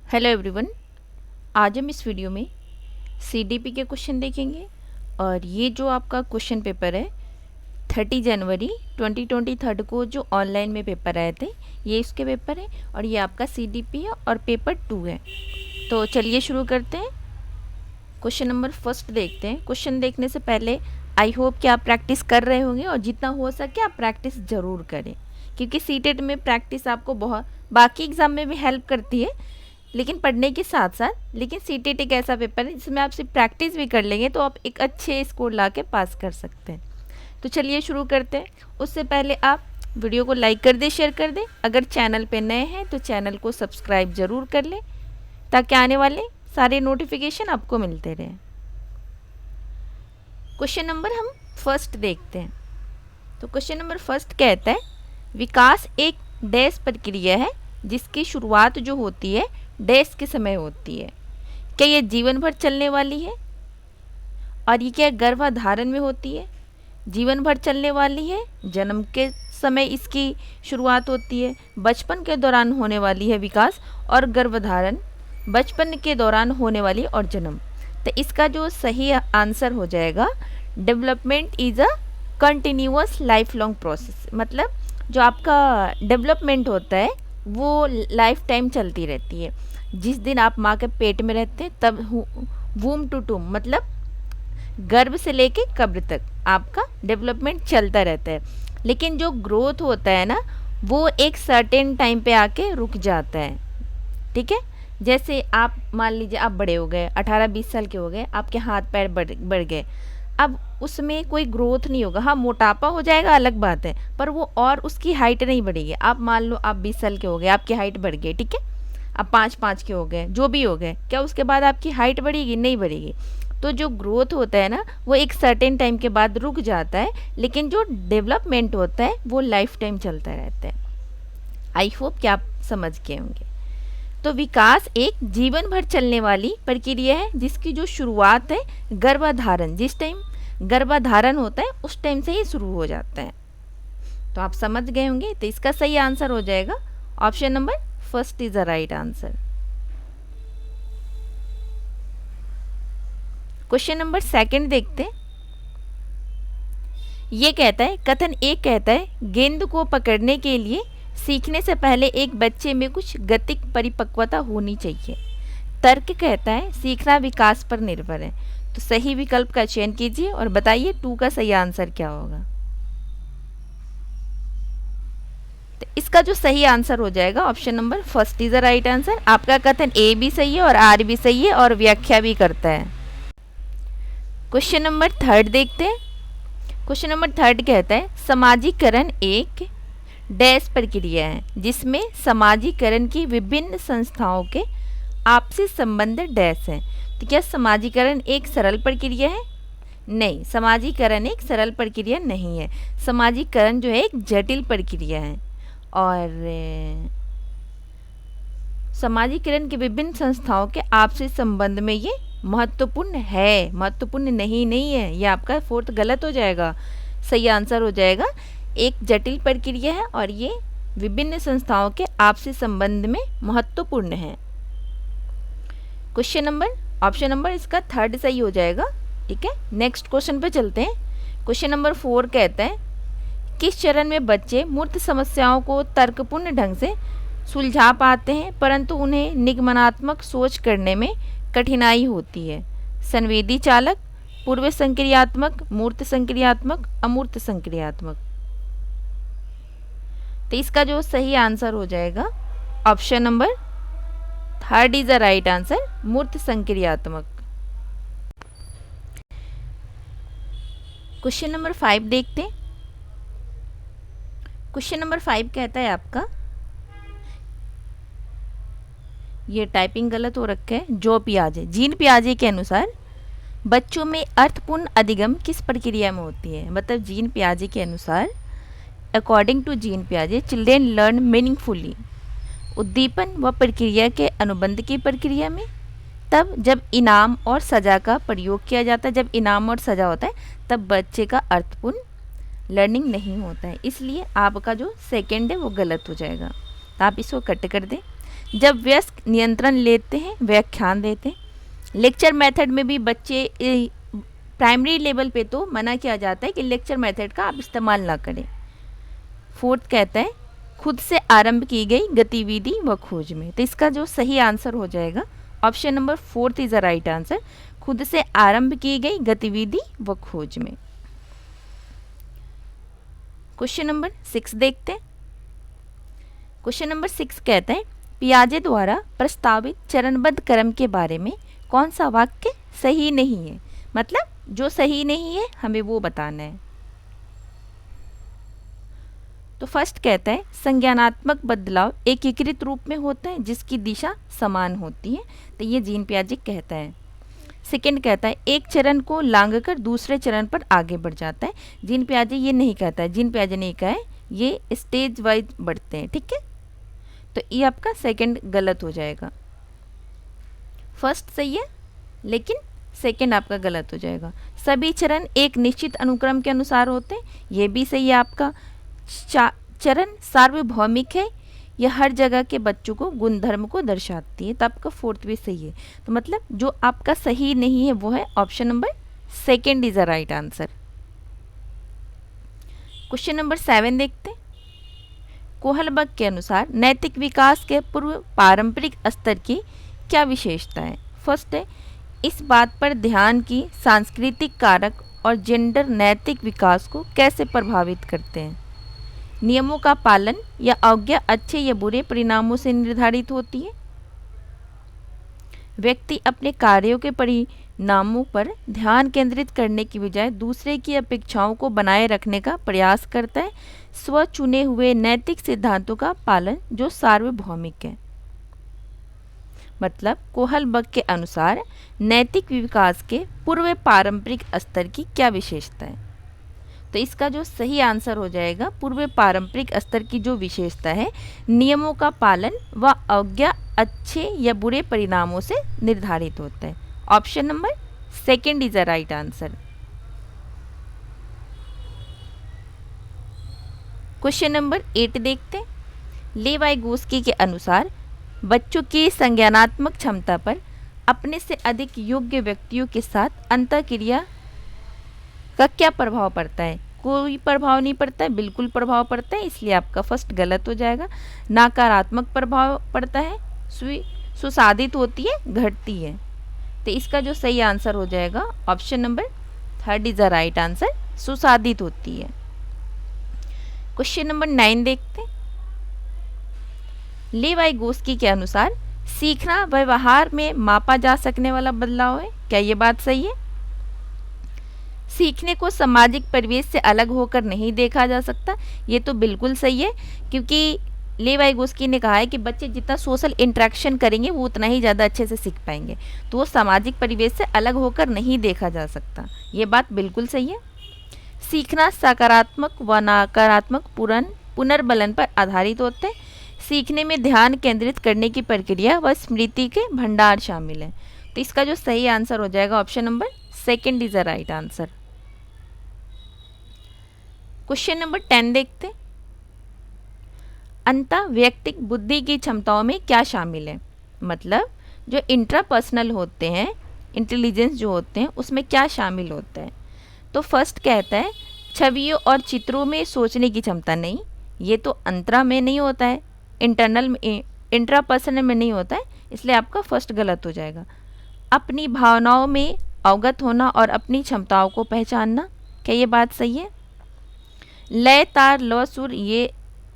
Hello everyone. आज हम इस वीडियो में सीडीपी के क्वेश्चन देखेंगे और ये जो आपका क्वेश्चन पेपर है 30 जनवरी 2023 को जो ऑनलाइन में पेपर आए थे ये इसके पेपर है और ये आपका सीडीपी है और पेपर 2 है। तो चलिए शुरू करते हैं। क्वेश्चन नंबर फर्स्ट देखते हैं। क्वेश्चन देखने से पहले आई होप कि आप प्रैक्टिस कर रहे होंगे और जितना हो सके आप प्रैक्टिस ज़रूर करें, क्योंकि सीटेट में प्रैक्टिस आपको बहुत बाकी एग्ज़ाम में भी हेल्प करती है लेकिन पढ़ने के साथ साथ। लेकिन सीटेट एक ऐसा पेपर है जिसमें आप सिर्फ प्रैक्टिस भी कर लेंगे तो आप एक अच्छे स्कोर ला के पास कर सकते हैं। तो चलिए शुरू करते हैं। उससे पहले आप वीडियो को लाइक कर दें, शेयर कर दें। अगर चैनल पे नए हैं तो चैनल को सब्सक्राइब ज़रूर कर लें ताकि आने वाले सारे नोटिफिकेशन आपको मिलते रहें। क्वेश्चन नंबर हम फर्स्ट देखते हैं। तो क्वेश्चन नंबर फर्स्ट कहता है विकास एक डैश प्रक्रिया है जिसकी शुरुआत जो होती है डैश के समय होती है। क्या ये जीवन भर चलने वाली है? और ये क्या गर्भाधारण में होती है? जीवन भर चलने वाली है, जन्म के समय इसकी शुरुआत होती है, बचपन के दौरान होने वाली है विकास, और गर्भधारण बचपन के दौरान होने वाली और जन्म। तो इसका जो सही आंसर हो जाएगा development is a continuous life long process. मतलब जो आपका डेवलपमेंट होता है वो लाइफ टाइम चलती रहती है। जिस दिन आप माँ के पेट में रहते हैं तब वूम टू टूम मतलब गर्भ से लेके कब्र तक आपका डेवलपमेंट चलता रहता है। लेकिन जो ग्रोथ होता है ना वो एक सर्टेन टाइम पे आके रुक जाता है। ठीक है, जैसे आप मान लीजिए आप बड़े हो गए, 18-20 साल के हो गए, आपके हाथ पैर बढ़ गए, अब उसमें कोई ग्रोथ नहीं होगा। हाँ, मोटापा हो जाएगा अलग बात है, पर वो और उसकी हाइट नहीं बढ़ेगी। आप मान लो आप 20 साल के हो गए, आपकी हाइट बढ़ गई, ठीक है, आप 5-5 के हो गए, जो भी हो गए, क्या उसके बाद आपकी हाइट बढ़ेगी? नहीं बढ़ेगी। तो जो ग्रोथ होता है ना वो एक सर्टेन टाइम के बाद रुक जाता है, लेकिन जो डेवलपमेंट होता है वो लाइफ टाइम चलता रहता है। आई होप कि आप समझ गए होंगे। तो विकास एक जीवन भर चलने वाली प्रक्रिया है जिसकी जो शुरुआत है गर्भाधारण, जिस टाइम गर्भाधारण होता है उस टाइम से ही शुरू हो जाता है। तो आप समझ गए होंगे। तो इसका सही आंसर हो जाएगा option number first is the right answer. Question number second देखते हैं। ये कहता है कथन एक कहता है गेंद को पकड़ने के लिए सीखने से पहले एक बच्चे में कुछ गतिक परिपक्वता होनी चाहिए। तर्क कहता है सीखना विकास पर निर्भर है। तो सही विकल्प का चयन कीजिए और बताइए 2 का सही आंसर क्या होगा। तो इसका जो सही आंसर हो जाएगा option number first is the right answer. आपका कथन ए भी सही है और आर भी सही है और व्याख्या भी करता है। क्वेश्चन नंबर थर्ड देखते हैं। क्वेश्चन नंबर थर्ड कहता है समाजीकरण एक डैश प्रक्रिया है जिसमें समाजीकरण की विभिन्न संस्थाओं के आपसी संबंध डैश हैं। तो क्या समाजीकरण एक सरल प्रक्रिया है? नहीं, समाजीकरण एक सरल प्रक्रिया नहीं है। समाजीकरण जो है एक जटिल प्रक्रिया है और समाजीकरण के विभिन्न संस्थाओं के आपसी संबंध में ये महत्वपूर्ण है, महत्वपूर्ण नहीं है। ये आपका फोर्थ गलत हो जाएगा। सही आंसर हो जाएगा एक जटिल प्रक्रिया है और ये विभिन्न संस्थाओं के आपसी संबंध में महत्वपूर्ण है। क्वेश्चन नंबर ऑप्शन नंबर इसका थर्ड सही हो जाएगा। ठीक है, नेक्स्ट क्वेश्चन पे चलते हैं। क्वेश्चन नंबर 4 कहता है किस चरण में बच्चे मूर्त समस्याओं को तर्कपूर्ण ढंग से सुलझा पाते हैं परंतु उन्हें निगमनात्मक सोच करने में कठिनाई होती है? संवेदी चालक, पूर्व संक्रियात्मक, मूर्त संक्रियात्मक, अमूर्त संक्रियात्मक। तो इसका जो सही आंसर हो जाएगा option number third is the right answer, मूर्त संक्रियात्मक। क्वेश्चन नंबर 5 देखते हैं। क्वेश्चन नंबर 5 कहता है आपका, ये टाइपिंग गलत हो रखा है, जो पियाजे जीन पियाजे के अनुसार बच्चों में अर्थपूर्ण अधिगम किस प्रक्रिया में होती है? मतलब जीन पियाजे के अनुसार अकॉर्डिंग टू जीन पियाजे चिल्ड्रेन लर्न मीनिंगफुली उद्दीपन व प्रक्रिया के अनुबंध की प्रक्रिया में, तब जब इनाम और सज़ा का प्रयोग किया जाता है, जब इनाम और सज़ा होता है तब बच्चे का अर्थपूर्ण लर्निंग नहीं होता है। इसलिए आपका जो सेकंड है वो गलत हो जाएगा। तो आप इसको कट कर दें। जब वयस्क नियंत्रण लेते हैं, व्याख्यान देते हैं। लेक्चर मेथड में भी बच्चे प्राइमरी लेवल पे तो मना किया जाता है कि लेक्चर मेथड का आप इस्तेमाल ना करें। फोर्थ कहता है खुद से आरंभ की गई गतिविधि व खोज में। तो इसका जो सही आंसर हो जाएगा option number fourth is the right answer, खुद से आरंभ की गई गतिविधि व खोज में। क्वेश्चन नंबर 6 देखते हैं। क्वेश्चन नंबर 6 कहता है पियाजे द्वारा प्रस्तावित चरणबद्ध क्रम के बारे में कौन सा वाक्य सही नहीं है। मतलब जो सही नहीं है हमें वो बताना है। तो फर्स्ट कहता है संज्ञानात्मक बदलाव एकीकृत रूप में होता है जिसकी दिशा समान होती है। तो ये जीन पियाजे कहता है। सेकंड कहता है एक चरण को लांघकर दूसरे चरण पर आगे बढ़ जाता है। जीन पियाजे ये नहीं कहता है, जीन पियाजे ने कहा है ये स्टेज वाइज बढ़ते हैं। ठीक है, तो ये आपका सेकंड गलत हो जाएगा। फर्स्ट सही है लेकिन सेकंड आपका गलत हो जाएगा। सभी चरण एक निश्चित अनुक्रम के अनुसार होते हैं, ये भी सही है आपका। चरण सार्वभौमिक है, यह हर जगह के बच्चों को गुणधर्म को दर्शाती है। तो आपका फोर्थ भी सही है। तो मतलब जो आपका सही नहीं है वो है option number second is the right answer. Question number 7 देखते हैं। कोहलबर्ग के अनुसार नैतिक विकास के पूर्व पारंपरिक स्तर की क्या विशेषता है। फर्स्ट है इस बात पर ध्यान की सांस्कृतिक कारक और जेंडर नैतिक विकास को कैसे प्रभावित करते हैं। नियमों का पालन या अवज्ञा अच्छे या बुरे परिणामों से निर्धारित होती है। व्यक्ति अपने कार्यों के परिणामों पर ध्यान केंद्रित करने की बजाय दूसरे की अपेक्षाओं को बनाए रखने का प्रयास करता है। स्व चुने हुए नैतिक सिद्धांतों का पालन जो सार्वभौमिक है। मतलब कोहलबर्ग के अनुसार नैतिक विकास के पूर्व पारंपरिक स्तर की क्या विशेषता है। तो इसका जो सही आंसर हो जाएगा पूर्व पारंपरिक स्तर की जो विशेषता है नियमों का पालन व अवज्ञा अच्छे या बुरे परिणामों से निर्धारित होता है। Option number second is the right answer. Question number 8 देखते हैं। लेवाइगोस्की के अनुसार बच्चों की संज्ञानात्मक क्षमता पर अपने से अधिक योग्य व्यक्तियों के साथ अंतःक्रिया का क्या प्रभाव पड़ता है। कोई प्रभाव नहीं पड़ता है, बिल्कुल प्रभाव पड़ता है, इसलिए आपका फर्स्ट गलत हो जाएगा। नकारात्मक प्रभाव पड़ता है, सुसाधित होती है, घटती है। तो इसका जो सही आंसर हो जाएगा option number third is the right answer, सुसाधित होती है। क्वेश्चन नंबर 9 देखते हैं। लेवाइगोस्की के अनुसार सीखना व्यवहार में मापा जा सकने वाला बदलाव है। क्या ये बात सही है। सीखने को सामाजिक परिवेश से अलग होकर नहीं देखा जा सकता, ये तो बिल्कुल सही है, क्योंकि लेवाइगोस्की ने कहा है कि बच्चे जितना सोशल इंटरेक्शन करेंगे वो उतना ही ज़्यादा अच्छे से सीख पाएंगे, तो वो सामाजिक परिवेश से अलग होकर नहीं देखा जा सकता। ये बात बिल्कुल सही है। सीखना सकारात्मक व नकारात्मक पुनर्बलन पर आधारित होते हैं। सीखने में ध्यान केंद्रित करने की प्रक्रिया व स्मृति के भंडार शामिल है। तो इसका जो सही आंसर हो जाएगा option number second is the right answer. Question number 10 देखते हैं। अंतः व्यक्तिक बुद्धि की क्षमताओं में क्या शामिल है। मतलब जो इंट्रापर्सनल होते हैं, इंटेलिजेंस जो होते हैं, उसमें क्या शामिल होता है। तो फर्स्ट कहता है छवियों और चित्रों में सोचने की क्षमता। नहीं, ये तो अंतरा में नहीं होता है, इंट्रापर्सनल में नहीं होता है, इसलिए आपका फर्स्ट गलत हो जाएगा। अपनी भावनाओं में अवगत होना और अपनी क्षमताओं को पहचानना, क्या ये बात सही है। लय तार लव सुर ये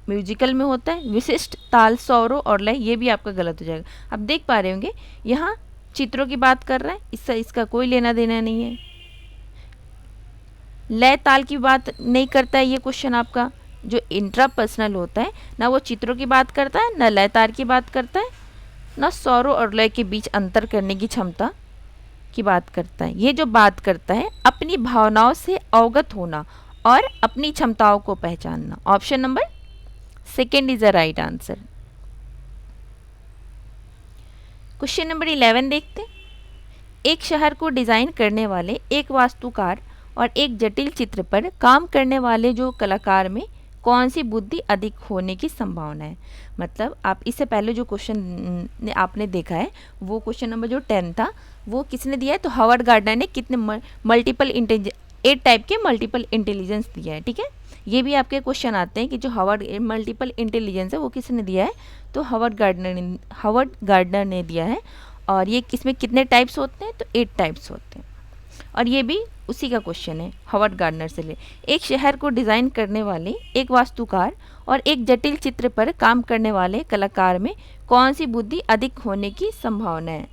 म्यूजिकल में होता है। विशिष्ट ताल स्वरों और लय ये भी आपका गलत हो जाएगा। आप देख पा रहे होंगे यहाँ चित्रों की बात कर रहा है, इसका कोई लेना देना नहीं है। लय ताल की बात नहीं करता है ये क्वेश्चन आपका। जो इंट्रापर्सनल होता है ना वो चित्रों की बात करता है, ना लय तार की बात करता है, ना स्वरों और लय के बीच अंतर करने की क्षमता की बात करता है। ये जो बात करता है अपनी भावनाओं से अवगत होना और अपनी क्षमताओं को पहचानना। Option number second is the right answer. Question number 11 देखते हैं। एक शहर को डिजाइन करने वाले एक वास्तुकार और एक जटिल चित्र पर काम करने वाले जो कलाकार में कौन सी बुद्धि अधिक होने की संभावना है। मतलब आप इससे पहले जो क्वेश्चन आपने देखा है वो क्वेश्चन नंबर जो 10 था वो किसने दिया है, तो हार्वर्ड गार्डनर ने कितने मल्टीपल इंटेलिजेंस 8 टाइप के मल्टीपल इंटेलिजेंस दिया है। ठीक है, ये भी आपके क्वेश्चन आते हैं कि जो हार्वर्ड मल्टीपल इंटेलिजेंस है वो किसने दिया है, तो हार्वर्ड गार्डनर ने दिया है। और ये किसमें कितने टाइप्स होते हैं, तो 8 टाइप्स होते हैं। और ये भी उसी का क्वेश्चन है, हार्वर्ड गार्डनर से ले। एक शहर को डिज़ाइन करने वाले एक वास्तुकार और एक जटिल चित्र पर काम करने वाले कलाकार में कौन सी बुद्धि अधिक होने की संभावना है।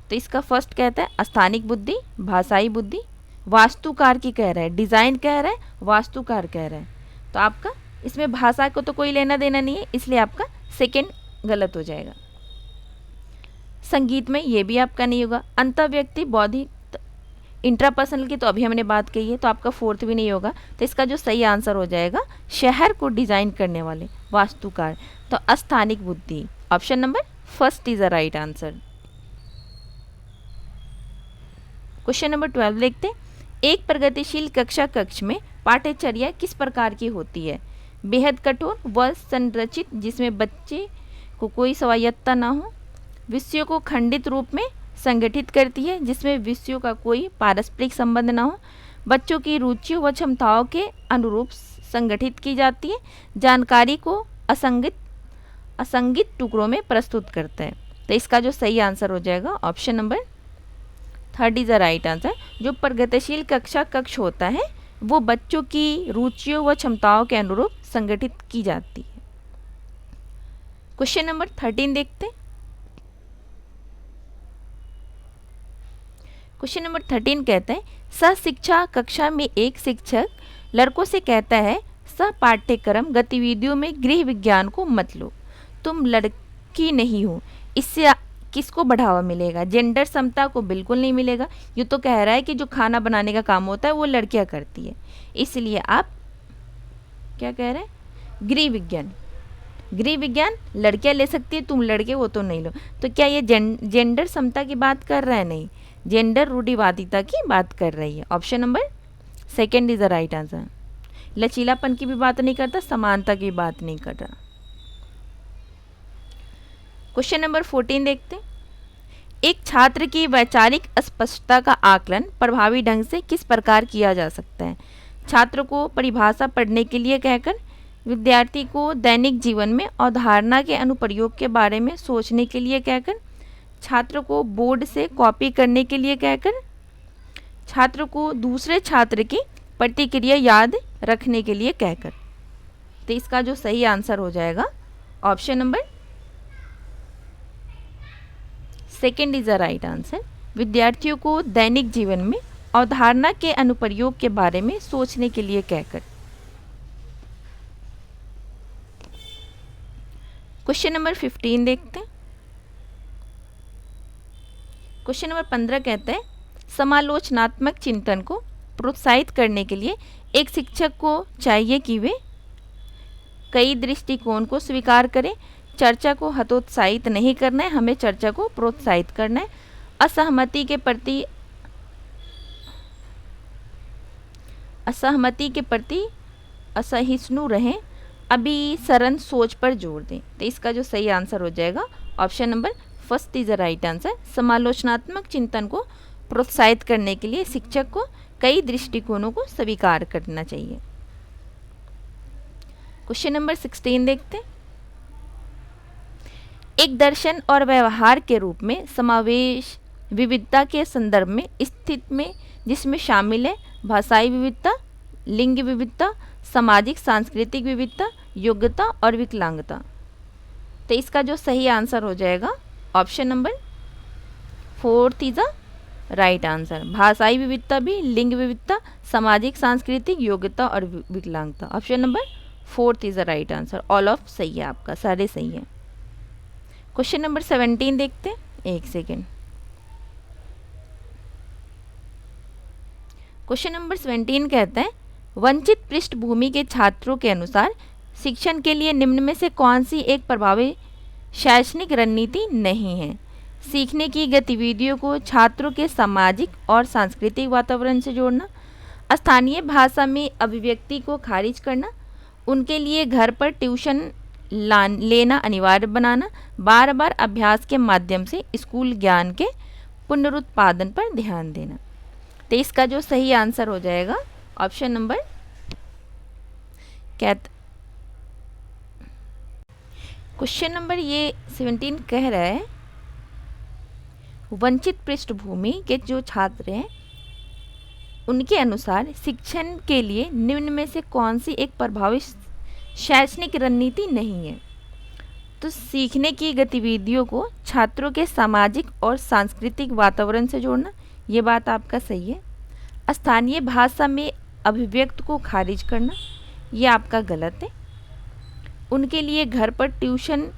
तो इसका फर्स्ट कहता है स्थानिक बुद्धि, भाषाई बुद्धि। वास्तुकार की कह रहा है, डिज़ाइन कह रहा है, वास्तुकार कह रहा है। तो आपका इसमें भाषा को तो कोई लेना देना नहीं है, इसलिए आपका सेकेंड गलत हो जाएगा। संगीत में ये भी आपका नहीं होगा। अंतर्व्यक्ति बौद्धिक इंट्रापर्सनल की तो अभी हमने बात कही है, तो आपका फोर्थ भी नहीं होगा। तो इसका जो सही आंसर हो जाएगा शहर को डिज़ाइन करने वाले वास्तुकार, तो अस्थानिक बुद्धि। Option number first is the right answer. Question number 12 देखते हैं। एक प्रगतिशील कक्षा कक्ष में पाठ्यचर्या किस प्रकार की होती है। बेहद कठोर व संरचित जिसमें बच्चे को कोई स्वायत्तता ना हो। विषयों को खंडित रूप में संगठित करती है जिसमें विषयों का कोई पारस्परिक संबंध ना हो। बच्चों की रुचियों व क्षमताओं के अनुरूप संगठित की जाती है। जानकारी को असंगित टुकड़ों में प्रस्तुत करता है। तो इसका जो सही आंसर हो जाएगा option number third is the right answer. जो प्रगतिशील कक्षा कक्ष होता है वो बच्चों की रुचियों व क्षमताओं के अनुरूप संगठित की जाती है। क्वेश्चन नंबर 13 देखते हैं। क्वेश्चन नंबर 13 कहता है सह शिक्षा कक्षा में एक शिक्षक लड़कों से कहता है सह पाठ्यक्रम गतिविधियों में गृह विज्ञान को मत लो, तुम लड़की नहीं हो। इससे किसको बढ़ावा मिलेगा। जेंडर समता को बिल्कुल नहीं मिलेगा। ये तो कह रहा है कि जो खाना बनाने का काम होता है वो लड़कियां करती है, इसलिए आप क्या कह रहे हैं, गृह विज्ञान लड़कियां ले सकती है, तुम लड़के वो तो नहीं लो। तो क्या ये जेंडर समता की बात कर रहा है, नहीं, जेंडर रूढ़िवादिता की बात कर रही है। Option number second is the right answer. लचीलापन की भी बात नहीं करता, समानता की बात नहीं कर रहा। क्वेश्चन नंबर 14 देखते हैं। एक छात्र की वैचारिक अस्पष्टता का आकलन प्रभावी ढंग से किस प्रकार किया जा सकता है। छात्र को परिभाषा पढ़ने के लिए कहकर, विद्यार्थी को दैनिक जीवन में अवधारणा के अनुप्रयोग के बारे में सोचने के लिए कहकर, छात्र को बोर्ड से कॉपी करने के लिए कहकर, छात्र को दूसरे छात्र की प्रतिक्रिया याद रखने के लिए कहकर। तो इसका जो सही आंसर हो जाएगा option number second is the right answer. विद्यार्थियों को दैनिक जीवन में अवधारणा के अनुप्रयोग के बारे में सोचने के लिए कहकर। क्वेश्चन नंबर 15 देखते हैं। क्वेश्चन नंबर 15 कहता है समालोचनात्मक चिंतन को प्रोत्साहित करने के लिए एक शिक्षक को चाहिए कि वे कई दृष्टिकोण को स्वीकार करें। चर्चा को हतोत्साहित नहीं करना है, हमें चर्चा को प्रोत्साहित करना है। असहमति के प्रति असहिष्णु रहें, अभिसरण सोच पर जोर दें। तो इसका जो सही आंसर हो जाएगा option number first is the right answer. समालोचनात्मक चिंतन को प्रोत्साहित करने के लिए शिक्षक को कई दृष्टिकोणों को स्वीकार करना चाहिए। क्वेश्चन नंबर 16 देखते हैं। एक दर्शन और व्यवहार के रूप में समावेश विविधता के संदर्भ में स्थित में जिसमें शामिल है भाषाई विविधता, लिंग विविधता, सामाजिक सांस्कृतिक विविधता, योग्यता और विकलांगता। तो इसका जो सही आंसर हो जाएगा option number fourth is the right answer. भाषाई विविधता भी, लिंग विविधता, सामाजिक सांस्कृतिक, योग्यता और विकलांगता। Option number fourth is the right answer. All of सही है आपका, सारे सही हैं। क्वेश्चन नंबर 17 देखते हैं, एक सेकेंड। क्वेश्चन नंबर 17 कहता है वंचित पृष्ठभूमि के छात्रों के अनुसार शिक्षण के लिए निम्न में से कौन सी एक प्रभावी शैक्षणिक रणनीति नहीं है। सीखने की गतिविधियों को छात्रों के सामाजिक और सांस्कृतिक वातावरण से जोड़ना, स्थानीय भाषा में अभिव्यक्ति को खारिज करना, उनके लिए घर पर ट्यूशन लेना अनिवार्य बनाना, बार बार अभ्यास के माध्यम से स्कूल ज्ञान के पुनरुत्पादन पर ध्यान देना। तो इसका जो सही आंसर हो जाएगा ऑप्शन नंबर क्या। क्वेश्चन नंबर ये 17 कह रहा है वंचित पृष्ठभूमि के जो छात्र हैं उनके अनुसार शिक्षण के लिए निम्न में से कौन सी एक प्रभावी शैक्षणिक रणनीति नहीं है। तो सीखने की गतिविधियों को छात्रों के सामाजिक और सांस्कृतिक वातावरण से जोड़ना, ये बात आपका सही है। स्थानीय भाषा में अभिव्यक्त को खारिज करना, ये आपका गलत है। उनके लिए घर पर ट्यूशन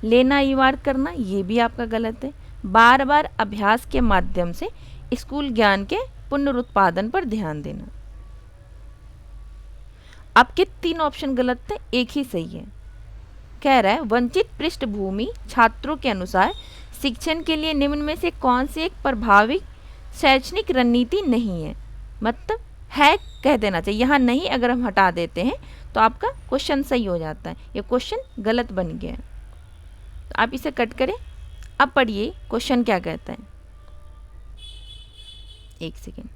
लेना अनिवार्य करना, ये भी आपका गलत है। बार बार अभ्यास के माध्यम से स्कूल ज्ञान के पुनरुत्पादन पर ध्यान देना। आपके 3 ऑप्शन गलत थे, एक ही सही है। कह रहा है वंचित पृष्ठभूमि छात्रों के अनुसार शिक्षण के लिए निम्न में से कौन सी एक प्रभावी शैक्षणिक रणनीति नहीं है। मतलब है कह देना चाहिए, यहाँ नहीं अगर हम हटा देते हैं तो आपका क्वेश्चन सही हो जाता है। ये क्वेश्चन गलत बन गया है, तो आप इसे कट करें। अब पढ़िए क्वेश्चन क्या कहता है। एक सेकेंड।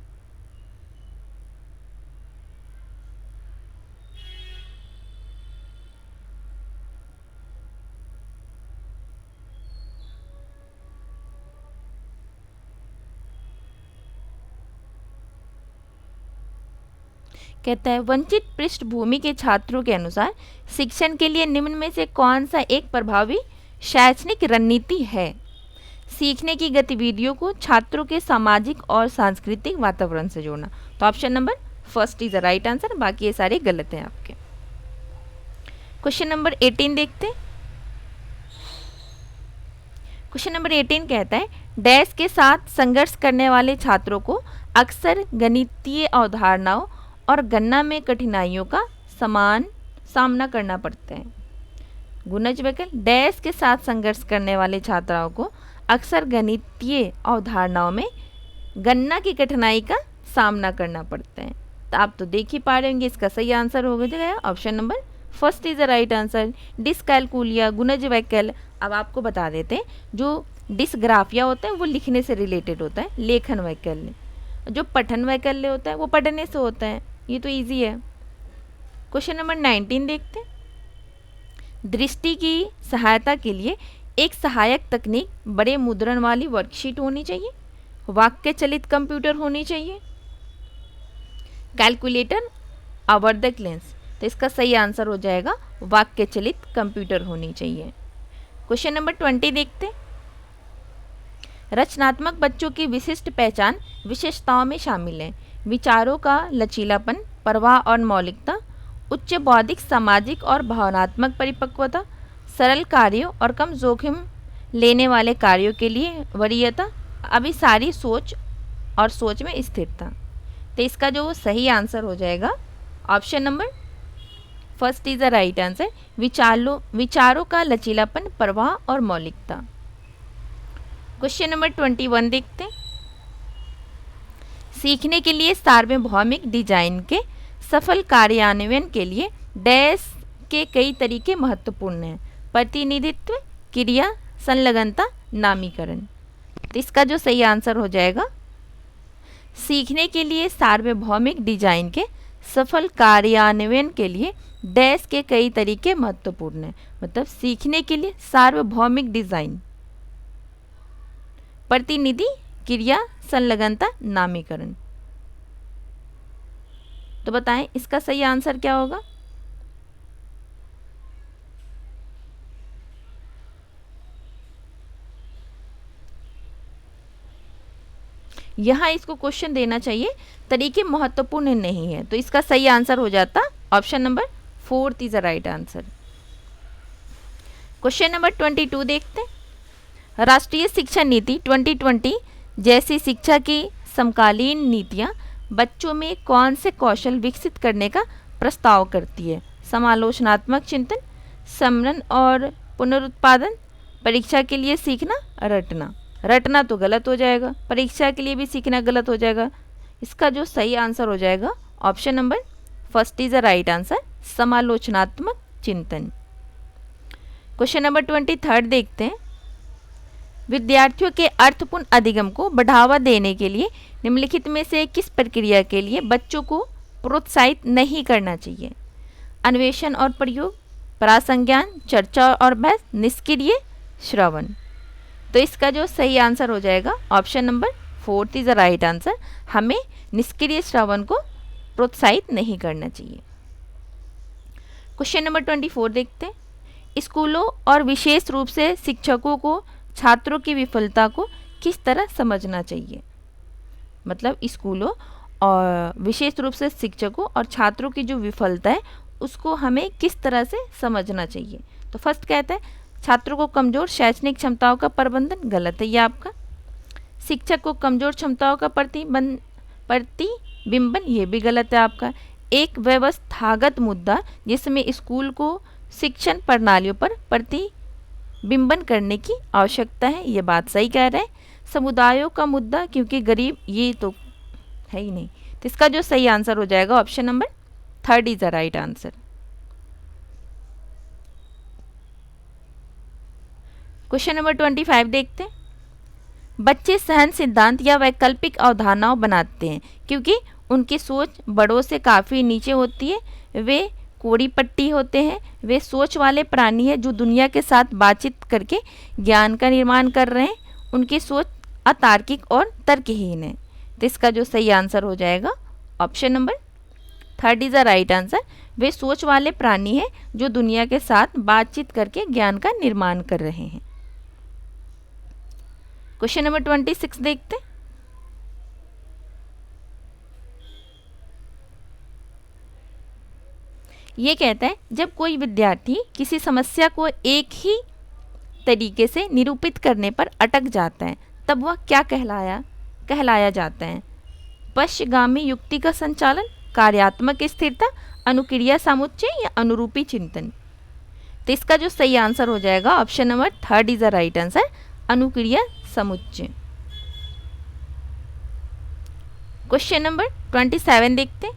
कहता है वंचित पृष्ठभूमि के छात्रों के अनुसार शिक्षण के लिए निम्न में से कौन सा एक प्रभावी शैक्षणिक रणनीति है। सीखने की गतिविधियों को छात्रों के सामाजिक और सांस्कृतिक वातावरण से जोड़ना। तो option number first is the right answer, बाकी ये सारे गलत हैं आपके। क्वेश्चन नंबर 18 देखते हैं। क्वेश्चन नंबर 18 कहता है डैश के साथ संघर्ष करने वाले छात्रों को अक्सर गणितीय अवधारणाओं और गणना में कठिनाइयों का समान सामना करना पड़ता है। गुणज वैकल्प डैश के साथ संघर्ष करने वाले छात्राओं को अक्सर गणितीय अवधारणाओं में गणना की कठिनाई का सामना करना पड़ता है। तो आप तो देख ही पा रहे होंगे, इसका सही आंसर हो गया option number first is the right answer. Dyscalculia गुणज वैकल्प। अब आपको बता देते हैं जो डिसग्राफिया होता है वो लिखने से रिलेटेड होता है, लेखन वैकल्य। जो पठन वैकल्य होता है वो पढ़ने से होता है, ये तो इजी है। क्वेश्चन नंबर 19 देखते हैं। दृष्टि की सहायता के लिए एक सहायक तकनीक बड़े मुद्रण वाली वर्कशीट होनी चाहिए, वाक्य चलित कंप्यूटर होनी चाहिए, कैलकुलेटर, आवर्धक लेंस। तो इसका सही आंसर हो जाएगा वाक्य चलित कंप्यूटर होनी चाहिए। क्वेश्चन नंबर 20 देखते हैं। रचनात्मक बच्चों की विशिष्ट पहचान विशेषताओं में शामिल है विचारों का लचीलापन, प्रवाह और मौलिकता, उच्च बौद्धिक, सामाजिक और भावनात्मक परिपक्वता, सरल कार्यों और कम जोखिम लेने वाले कार्यों के लिए वरीयता, अभी सारी सोच और सोच में स्थिरता। तो इसका जो सही आंसर हो जाएगा option number first is the right answer, विचारों का लचीलापन, प्रवाह और मौलिकता। क्वेश्चन नंबर 21 देखते हैं। सीखने के लिए सार्वभौमिक डिजाइन के सफल कार्यान्वयन के लिए डैश के कई तरीके महत्वपूर्ण हैं। प्रतिनिधित्व, क्रिया, संलग्नता, नामीकरण। तो इसका जो सही आंसर हो जाएगा सीखने के लिए सार्वभौमिक डिजाइन के सफल कार्यान्वयन के लिए डैश के कई तरीके महत्वपूर्ण हैं। मतलब सीखने के लिए सार्वभौमिक डिजाइन, प्रतिनिधि, क्रिया, संलग्नता, नामीकरण। तो बताएं इसका सही आंसर क्या होगा। यहाँ इसको क्वेश्चन देना चाहिए तरीके महत्वपूर्ण नहीं है, तो इसका सही आंसर हो जाता option number 4 is the right answer. Question number 22 देखते हैं। राष्ट्रीय शिक्षा नीति 2020 जैसी शिक्षा की समकालीन नीतियाँ बच्चों में कौन से कौशल विकसित करने का प्रस्ताव करती है। समालोचनात्मक चिंतन, स्मरण और पुनरुत्पादन, परीक्षा के लिए सीखना, रटना। रटना तो गलत हो जाएगा, परीक्षा के लिए भी सीखना गलत हो जाएगा। इसका जो सही आंसर हो जाएगा option number first is the right answer, समालोचनात्मक चिंतन। क्वेश्चन नंबर 23 देखते हैं। विद्यार्थियों के अर्थपूर्ण अधिगम को बढ़ावा देने के लिए निम्नलिखित में से किस प्रक्रिया के लिए बच्चों को प्रोत्साहित नहीं करना चाहिए? अन्वेषण और प्रयोग, प्रासंज्ञान, चर्चा और बहस, निष्क्रिय श्रवण। तो इसका जो सही आंसर हो जाएगा option number 4 is the right answer. हमें निष्क्रिय श्रवण को प्रोत्साहित नहीं करना चाहिए। क्वेश्चन नंबर 24 देखते हैं। स्कूलों और विशेष रूप से शिक्षकों को छात्रों की विफलता को किस तरह समझना चाहिए? मतलब स्कूलों और विशेष रूप से शिक्षकों और छात्रों की जो विफलता है उसको हमें किस तरह से समझना चाहिए? तो फर्स्ट कहता है छात्रों को कमज़ोर शैक्षणिक क्षमताओं का प्रबंधन, गलत है ये आपका। शिक्षक को कमज़ोर क्षमताओं का प्रतिबिंबन, ये भी गलत है आपका। एक व्यवस्थागत मुद्दा जिसमें स्कूल को शिक्षण प्रणालियों पर प्रतिबिंबन करने की आवश्यकता है, ये बात सही कह रहे हैं। समुदायों का मुद्दा क्योंकि गरीब, ये तो है ही नहीं। तो इसका जो सही आंसर हो जाएगा option number 3 is the right answer. Question number 25 देखते हैं। बच्चे सहन सिद्धांत या वैकल्पिक अवधारणाओं बनाते हैं क्योंकि उनकी सोच बड़ों से काफ़ी नीचे होती है। वे कोड़ी पट्टी होते हैं। वे सोच वाले प्राणी हैं जो दुनिया के साथ बातचीत करके ज्ञान का निर्माण कर रहे हैं। उनकी सोच अतार्किक और तर्कहीन है। तो इसका जो सही आंसर हो जाएगा option number 3 is the right answer. वे सोच वाले प्राणी हैं जो दुनिया के साथ बातचीत करके ज्ञान का निर्माण कर रहे हैं। क्वेश्चन नंबर 26 देखते हैं। ये कहता है जब कोई विद्यार्थी किसी समस्या को एक ही तरीके से निरूपित करने पर अटक जाता है तब वह क्या कहलाया जाता है? पश्चगामी युक्ति का संचालन, कार्यात्मक स्थिरता, अनुक्रिया समुच्चय या अनुरूपी चिंतन। तो इसका जो सही आंसर हो जाएगा option number 3 is the right answer, अनुक्रिया समुच्चय। क्वेश्चन नंबर 27 देखते हैं।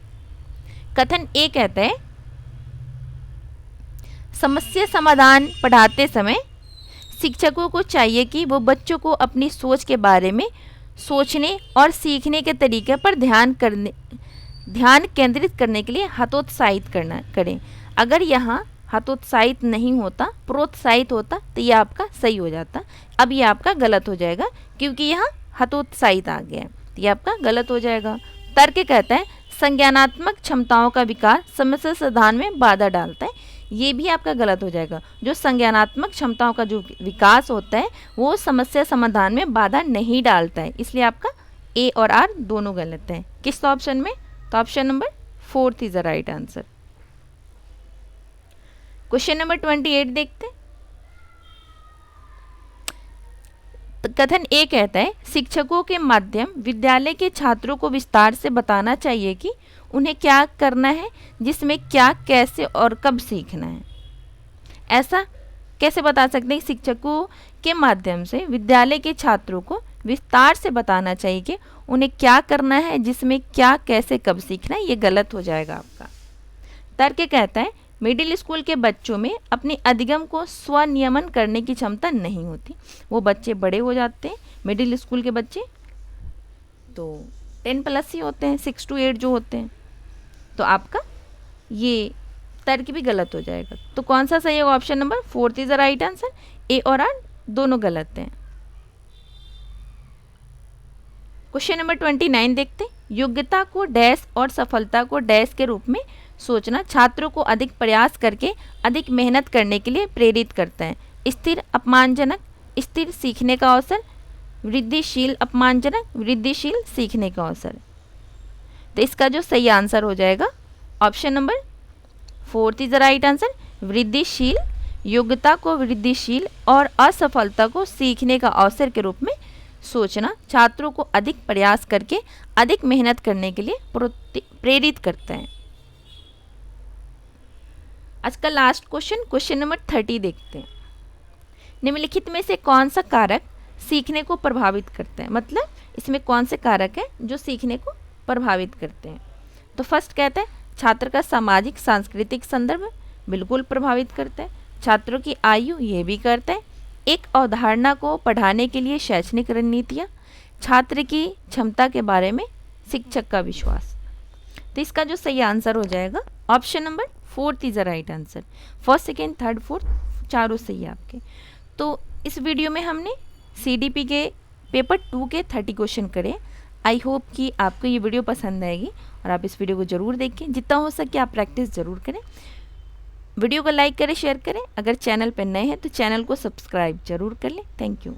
कथन ए कहता है समस्या समाधान पढ़ाते समय शिक्षकों को चाहिए कि वो बच्चों को अपनी सोच के बारे में सोचने और सीखने के तरीके पर ध्यान केंद्रित करने के लिए हतोत्साहित करें। अगर यहाँ हतोत्साहित नहीं होता, प्रोत्साहित होता तो ये आपका सही हो जाता। अब ये आपका गलत हो जाएगा क्योंकि यहाँ हतोत्साहित आ गया है, तो ये आपका गलत हो जाएगा। तर्क कहता है संज्ञानात्मक क्षमताओं का विकास समस्या समाधान में बाधा डालता है, ये भी आपका गलत हो जाएगा। जो संज्ञानात्मक क्षमताओं का जो विकास होता है वो समस्या समाधान में बाधा नहीं डालता है, इसलिए आपका ए और आर दोनों गलत हैं। किस ऑप्शन में? तो option number 4 is the right answer. Question number 28 देखते हैं। कथन ए कहता है शिक्षकों के माध्यम विद्यालय के छात्रों को विस्तार से बताना चाहिए कि उन्हें क्या करना है, जिसमें क्या, कैसे और कब सीखना है। ऐसा कैसे बता सकते हैं? शिक्षकों के माध्यम से विद्यालय के छात्रों को विस्तार से बताना चाहिए कि उन्हें क्या करना है, जिसमें क्या, कैसे, कब सीखना है। ये गलत हो जाएगा आपका। तर्क कहता है मिडिल स्कूल के बच्चों में अपने अधिगम को स्वनियमन करने की क्षमता नहीं होती। वो बच्चे बड़े हो जाते हैं, मिडिल स्कूल के बच्चे तो 10+ ही होते हैं, 6 to 8 जो होते हैं। तो आपका ये तर्क भी गलत हो जाएगा। तो कौन सा सही होगा? Option number 4 is the right answer. A और आर दोनों गलत हैं। क्वेश्चन नंबर 29 देखते हैं। योग्यता को डैश और सफलता को डैश के रूप में सोचना छात्रों को अधिक प्रयास करके अधिक मेहनत करने के लिए प्रेरित करता है। स्थिर अपमानजनक, स्थिर सीखने का अवसर, वृद्धिशील अपमानजनक, वृद्धिशील सीखने का अवसर। तो इसका जो सही आंसर हो जाएगा option number 4 is the right answer. वृद्धिशील, योग्यता को वृद्धिशील और असफलता को सीखने का अवसर के रूप में सोचना छात्रों को अधिक प्रयास करके अधिक मेहनत करने के लिए प्रेरित करता है। आज का लास्ट क्वेश्चन नंबर 30 देखते हैं। निम्नलिखित में से कौन सा कारक सीखने को प्रभावित करता है? मतलब इसमें कौन से कारक हैं जो सीखने को प्रभावित करते हैं? तो फर्स्ट कहता है छात्र का सामाजिक सांस्कृतिक संदर्भ बिल्कुल प्रभावित करता है। छात्रों की आयु ये भी करता है। एक अवधारणा को पढ़ाने के लिए शैक्षणिक रणनीतियाँ, छात्र की क्षमता के बारे में शिक्षक का विश्वास। तो इसका जो सही आंसर हो जाएगा option number 4 is the right answer. First, second, third, fourth चारों सही है आपके। तो इस वीडियो में हमने CDP के पेपर 2 के 30 क्वेश्चन करे। आई होप कि आपको ये वीडियो पसंद आएगी और आप इस वीडियो को ज़रूर देखें। जितना हो सके आप प्रैक्टिस ज़रूर करें। वीडियो को लाइक करें, शेयर करें। अगर चैनल पर नए हैं तो चैनल को सब्सक्राइब जरूर कर लें। Thank you.